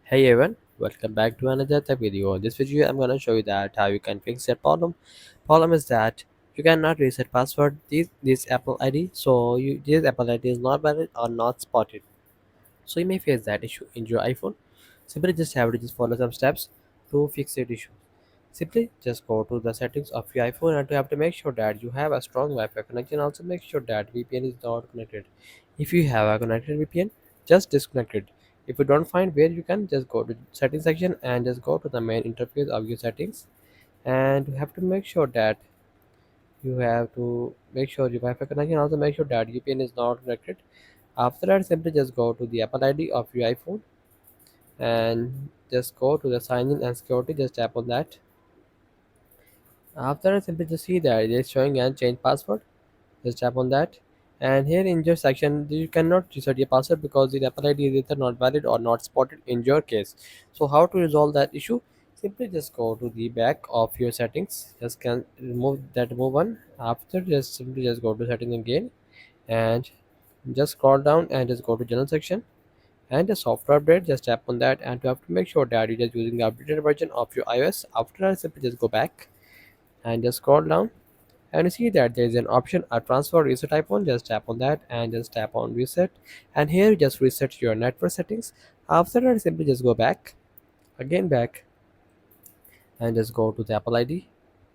Hey everyone, welcome back to another tech video. In this video, I'm gonna show you that how you can fix that problem. Problem is that you cannot reset password this Apple ID, so this Apple ID is not valid or not spotted. So you may face that issue in your iPhone. Simply just have to just follow some steps to fix that issue. Simply just go to the settings of your iPhone and you have to make sure that you have a strong Wi-Fi connection. Also make sure that VPN is not connected. If you have a connected VPN, just disconnect it. If you don't find where you can, just go to settings section and just go to the main interface of your settings. And you have to make sure that your Wi-Fi connection. Also make sure that VPN is not connected. After that, simply just go to the Apple ID of your iPhone and just go to the sign in and security. Just tap on that. After simply just see that it is showing and change password, just tap on that. And here in your section, you cannot reset your password because the Apple ID is either not valid or not spotted in your case. So how to resolve that issue? Simply just go to the back of your settings. Just can remove one. After just simply just go to settings again and just scroll down and just go to general section and the software update. Just tap on that and you have to make sure that you're just using the updated version of your iOS. After that, simply just go back and just scroll down and you see that there is an option a transfer reset icon. Just tap on that and just tap on reset, and here you just reset your network settings. After that, simply just go back back and just go to the Apple ID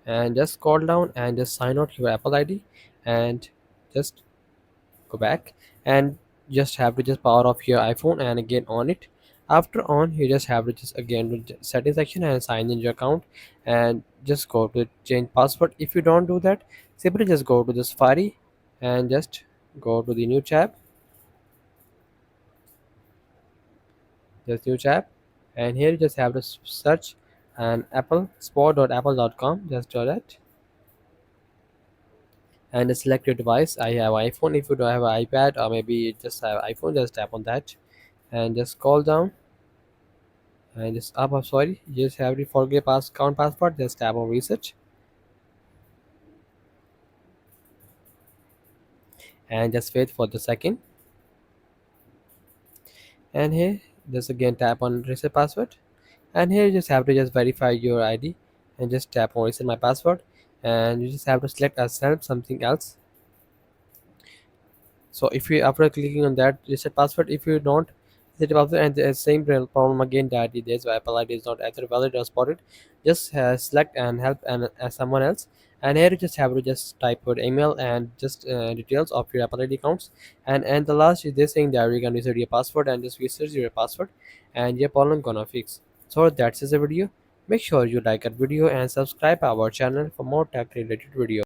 and just scroll down and just sign out your Apple ID and just go back and just have to just power off your iPhone and again on it. After on, you just have to just again to settings section and sign in your account and just go to change password. If you don't do that, simply just go to the Safari and just go to the new tab, and here you just have to search an apple sport.apple.com. Just do that and just select your device. I have iPhone. If you don't have an iPad or maybe just have iPhone, just tap on that and just scroll down and just up. I'm sorry, you just have to forget account password. Just tap on reset and just wait for the second. And here just again tap on reset password, and here you just have to just verify your ID and just tap on reset my password, and you just have to select as self something else. So if you after clicking on that reset password, if you don't set the password and the same problem again that this Apple ID is not either valid or spotted, just select and help and someone else. And here you just have to just type your email and just details of your Apple ID accounts. And the last is this saying that you can reset your password and just research your password and your problem gonna fix. So that's the video. Make sure you like our video and subscribe our channel for more tech related videos.